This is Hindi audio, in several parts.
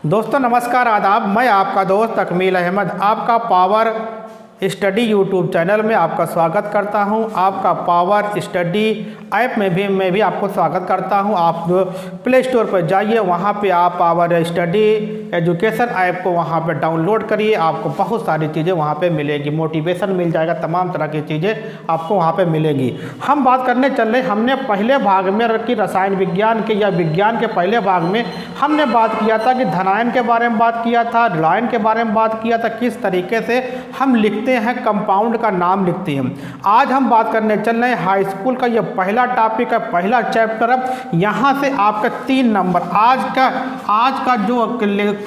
दोस्तों नमस्कार आदाब। मैं आपका दोस्त अकमील अहमद आपका पावर स्टडी यूट्यूब चैनल में आपका स्वागत करता हूं। आपका पावर स्टडी ऐप में भी मैं भी आपको स्वागत करता हूं। आप प्ले स्टोर पर जाइए, वहां पे आप पावर स्टडी एजुकेशन ऐप को वहां पे डाउनलोड करिए। आपको बहुत सारी चीज़ें वहां पे मिलेगी, मोटिवेशन मिल जाएगा, तमाम तरह की चीज़ें आपको वहां पे मिलेगी। हम बात करने चल रहे, हमने पहले भाग में रखी रसायन विज्ञान के या विज्ञान के पहले भाग में हमने बात किया था कि धनायन के बारे में बात किया था, ऋणायन के बारे में बात किया था, किस तरीके से हम लिखते हैं, कंपाउंड का नाम लिखते हैं। आज हम बात करने चल रहे हैं हाई स्कूल का ये पहला टॉपिक है, पहला चैप्टर है। यहाँ से आपका 3 नंबर आज का जो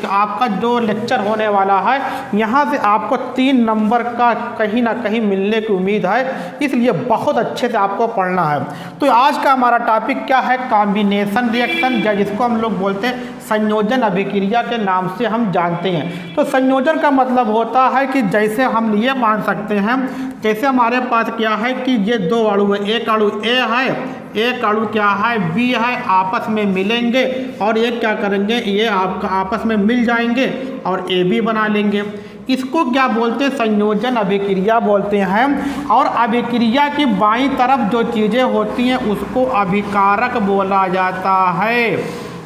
आपका जो लेक्चर होने वाला है, यहाँ से आपको 3 नंबर का कहीं ना कहीं मिलने की उम्मीद है, इसलिए बहुत अच्छे से आपको पढ़ना है। तो आज का हमारा टॉपिक क्या है? कॉम्बिनेशन रिएक्शन, या जिसको हम लोग बोलते हैं संयोजन अभिक्रिया के नाम से हम जानते हैं। तो संयोजन का मतलब होता है कि जैसे हम ये मान सकते हैं, जैसे हमारे पास क्या है कि ये 2 अणु है, एक अणु ए है, एक अणु क्या है बी है, आपस में मिलेंगे और ये क्या करेंगे, ये आपका आपस में मिल जाएंगे और ए बी बना लेंगे। इसको क्या बोलते हैं? संयोजन अभिक्रिया बोलते हैं। और अभिक्रिया की बाईं तरफ जो चीज़ें होती हैं उसको अभिकारक बोला जाता है,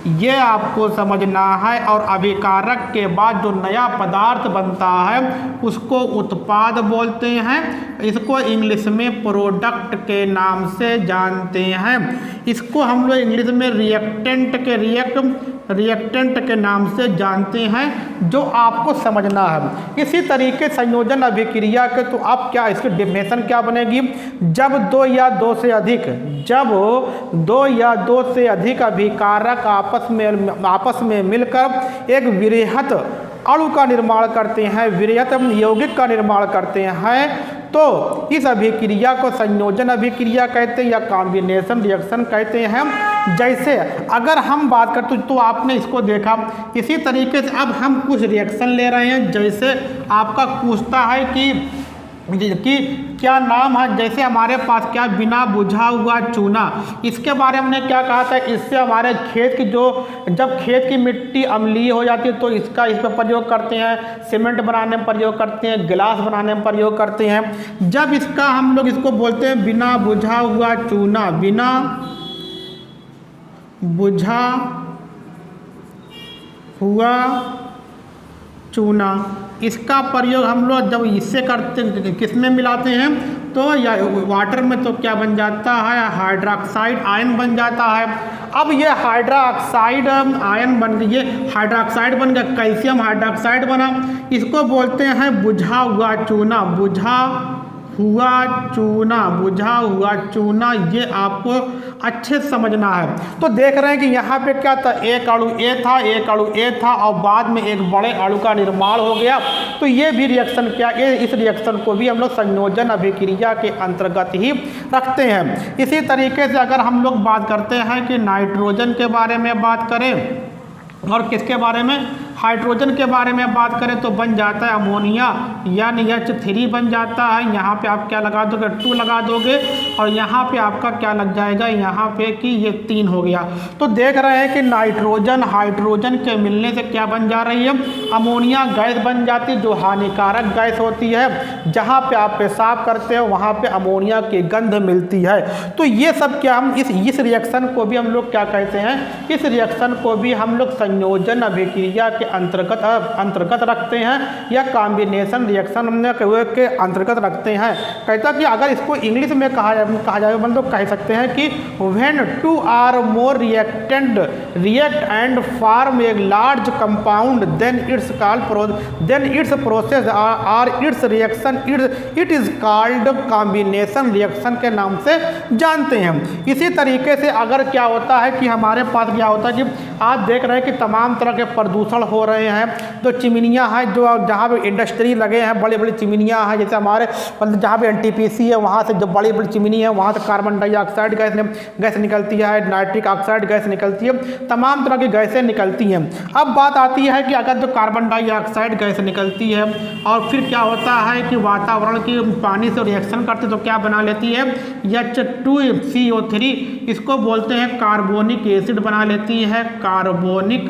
ये आपको समझना है। और अभिकारक के बाद जो नया पदार्थ बनता है उसको उत्पाद बोलते हैं। इसको इंग्लिश में प्रोडक्ट के नाम से जानते हैं। इसको हम लोग इंग्लिश में रिएक्टेंट के नाम से जानते हैं, जो आपको समझना है। इसी तरीके संयोजन अभिक्रिया के तो अब क्या इसकी डेफिनेशन क्या बनेगी? जब 2 या 2 से अधिक अभिकारक आपस में मिलकर एक वृहत अणु का निर्माण करते हैं, वृहत यौगिक का निर्माण करते हैं, तो इस अभिक्रिया को संयोजन अभिक्रिया कहते हैं या कॉम्बिनेशन रिएक्शन कहते हैं। जैसे अगर हम बात करते तो आपने इसको देखा, इसी तरीके से अब हम कुछ रिएक्शन ले रहे हैं। जैसे आपका पूछता है कि क्या नाम है, जैसे हमारे पास क्या बिना बुझा हुआ चूना, इसके बारे में हमने क्या कहा था? इससे हमारे खेत की जब खेत की मिट्टी अम्लीय हो जाती है तो इस पर प्रयोग करते हैं, सीमेंट बनाने में प्रयोग करते हैं, गिलास बनाने में प्रयोग करते हैं। जब इसका हम लोग इसको बोलते हैं बिना बुझा हुआ चूना, बिना बुझा हुआ चूना, इसका प्रयोग हम लोग जब इससे करते किस में मिलाते हैं तो या वाटर में, तो क्या बन जाता है? हाइड्रोक्साइड आयन बन जाता है। अब ये हाइड्रोक्साइड आयन बन गई, ये हाइड्रोक्साइड बन गया, कैल्शियम हाइड्रोक्साइड बना। इसको बोलते हैं बुझा हुआ चूना, बुझा हुआ चूना, ये आपको अच्छे से समझना है। तो देख रहे हैं कि यहाँ पे क्या था, एक अणु ए था और बाद में एक बड़े अणु का निर्माण हो गया। तो ये भी रिएक्शन क्या, इस रिएक्शन को भी हम लोग संयोजन अभिक्रिया के अंतर्गत ही रखते हैं। इसी तरीके से अगर हम लोग बात करते हैं कि नाइट्रोजन के बारे में बात करें और किसके बारे में, हाइड्रोजन के बारे में बात करें तो बन जाता है अमोनिया, यानी H3 बन जाता है। यहाँ पे आप क्या लगा दोगे? 2 लगा दोगे और यहाँ पे आपका क्या लग जाएगा? यहाँ पे कि ये 3 हो गया। तो देख रहे हैं कि नाइट्रोजन हाइड्रोजन के मिलने से क्या बन जा रही है? अमोनिया गैस बन जाती है, जो हानिकारक गैस होती है। जहाँ पे आप पेशाब करते हो वहाँ पे अमोनिया की गंध मिलती है। तो ये सब क्या हम इस रिएक्शन को भी हम लोग क्या कहते हैं? इस रिएक्शन को भी हम लोग संयोजन अभिक्रिया के अंतर्गत रखते हैं या कॉम्बिनेशन रिएक्शन के अंतर्गत रखते हैं। कहता कि अगर इसको इंग्लिश में कहा जाए मतलब कह सकते हैं कि when 2 or more reactant react and form a large compound then it's process और it's reaction it is called combination reaction के नाम से जानते हैं। इसी तरीके से अगर क्या होता है कि हमारे पास क्या होता है कि आज देख रहे हैं कि तमाम तरह के प्रदूषण हो रहे हैं। तो चिमनियाँ हैं, जो जहाँ पे इंडस्ट्री लगे हैं, बड़ी बड़ी चिमनियाँ हैं, जैसे हमारे मतलब जहाँ पे NTPC है वहाँ से जो बड़ी बड़ी चिमनी है वहाँ से कार्बन डाइऑक्साइड गैस निकलती है, नाइट्रिक ऑक्साइड गैस निकलती है, तमाम तरह की गैसें निकलती हैं। अब बात आती है कि अगर जो कार्बन डाइऑक्साइड गैस निकलती है और फिर क्या होता है कि वातावरण की पानी से रिएक्शन करती तो क्या बना लेती है? H2CO3, इसको बोलते हैं कार्बोनिक एसिड बना लेती है, कार्बोनिक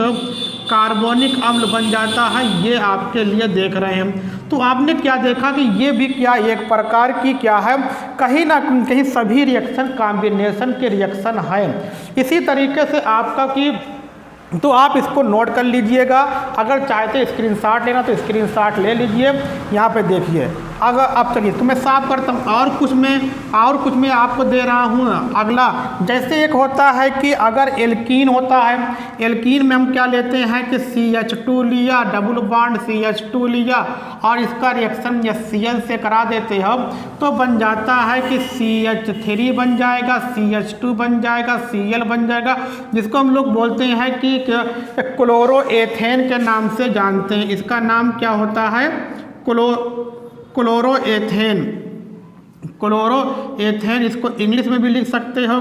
कार्बोनिक अम्ल बन जाता है, ये आपके लिए देख रहे हैं। तो आपने क्या देखा कि ये भी क्या एक प्रकार की क्या है, कहीं ना कहीं सभी रिएक्शन कॉम्बिनेशन के रिएक्शन है। इसी तरीके से आपका कि तो आप इसको नोट कर लीजिएगा, अगर चाहते स्क्रीनशॉट लेना तो स्क्रीनशॉट ले लीजिए। यहाँ पे देखिए, अगर अब चलिए तो मैं साफ करता हूँ और कुछ मैं आपको दे रहा हूँ। अगला जैसे एक होता है कि अगर एल्कीन होता है, एल्कीन में हम क्या लेते हैं कि CH2 लिया, डबल बॉन्ड CH2 लिया और इसका रिएक्शन HCl से करा देते हो तो बन जाता है कि CH3 बन जाएगा, CH2 बन जाएगा, Cl बन जाएगा, जिसको हम लोग बोलते हैं कि क्लोरोएथेन के नाम से जानते हैं। इसका नाम क्या होता है, क्लोरोएथेन। इसको इंग्लिश में भी लिख सकते हो,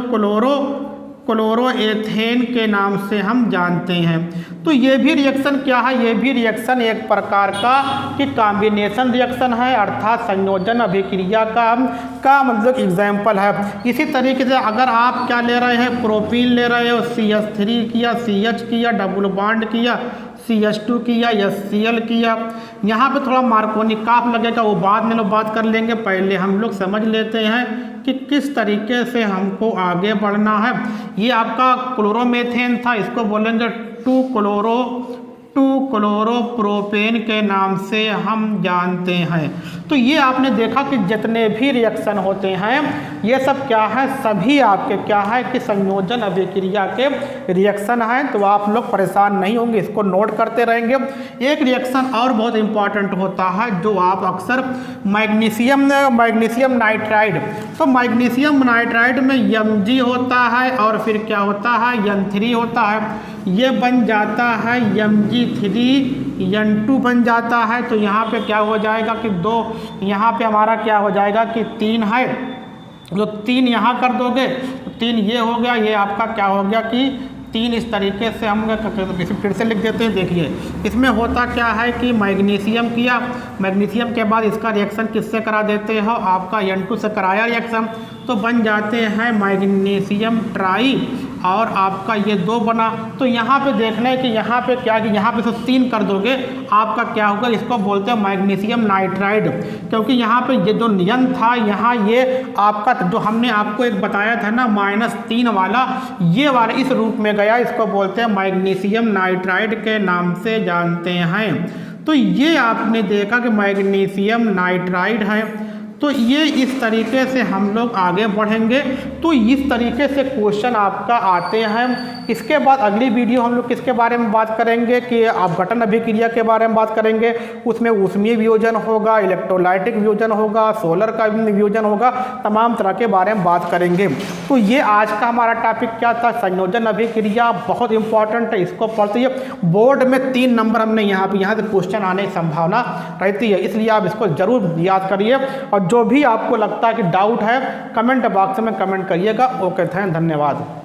क्लोरोएथेन के नाम से हम जानते हैं। तो ये भी रिएक्शन क्या है, ये भी रिएक्शन एक प्रकार का कि कॉम्बिनेशन रिएक्शन है, अर्थात संयोजन अभिक्रिया का मतलब एग्जाम्पल है। इसी तरीके से अगर आप क्या ले रहे हैं, प्रोपीन ले रहे हो, CH3 किया, CH किया, डबल बॉन्ड किया, CH2 किया, HCl किया, यहाँ पे थोड़ा मार्कोनी काफ लगेगा, वो बाद में लोग बात कर लेंगे। पहले हम लोग समझ लेते हैं कि किस तरीके से हमको आगे बढ़ना है। ये आपका क्लोरोमेथेन था, इसको बोलेंगे 2-क्लोरोप्रोपेन के नाम से हम जानते हैं। तो ये आपने देखा कि जितने भी रिएक्शन होते हैं ये सब क्या है, सभी आपके क्या है कि संयोजन अभिक्रिया के रिएक्शन हैं। तो आप लोग परेशान नहीं होंगे, इसको नोट करते रहेंगे। एक रिएक्शन और बहुत इंपॉर्टेंट होता है जो आप अक्सर मैग्नीशियम नाइट्राइड, तो मैग्नीशियम नाइट्राइड में Mg होता है और फिर क्या होता है, N3 होता है, ये बन जाता है Mg3N2 बन जाता है। तो यहाँ पे क्या हो जाएगा कि 2, यहाँ पे हमारा क्या हो जाएगा कि 3 है, जो 3 यहाँ कर दोगे तो 3 ये हो गया, ये आपका क्या हो गया कि 3 इस तरीके से हम फिर से लिख देते हैं। देखिए इसमें होता क्या है कि मैग्नीशियम किया, मैग्नीशियम के बाद इसका रिएक्शन किससे करा देते हो, आपका N2 से कराया रिएक्शन, तो बन जाते हैं मैग्नीशियम ट्राई और आपका ये 2 बना। तो यहाँ पे देखना है कि यहाँ पे क्या कि यहाँ पे तो 3 कर दोगे, आपका क्या होगा, इसको बोलते हैं मैग्नीशियम नाइट्राइड, क्योंकि यहाँ पे ये जो नियन था, यहाँ ये आपका जो हमने आपको एक बताया था ना -3 वाला, ये वाला इस रूप में गया, इसको बोलते हैं मैग्नीशियम नाइट्राइड के नाम से जानते हैं। तो ये आपने देखा कि मैग्नीशियम नाइट्राइड है। तो ये इस तरीके से हम लोग आगे बढ़ेंगे। तो इस तरीके से क्वेश्चन आपका आते हैं। इसके बाद अगली वीडियो हम लोग किसके बारे में बात करेंगे कि अपघटन अभिक्रिया के बारे में बात करेंगे। उसमें ऊष्मीय वियोजन होगा, इलेक्ट्रोलाइटिक वियोजन होगा, सोलर का वियोजन होगा, तमाम तरह के बारे में बात करेंगे। तो ये आज का हमारा टॉपिक क्या था, संयोजन अभिक्रिया, बहुत इंपॉर्टेंट है, इसको पढ़ते ही बोर्ड में 3 नंबर हमने यहाँ से क्वेश्चन आने की संभावना रहती है, इसलिए आप इसको जरूर याद करिए। और जो भी आपको लगता है कि डाउट है कमेंट बॉक्स में कमेंट करिएगा। ओके, धन्यवाद।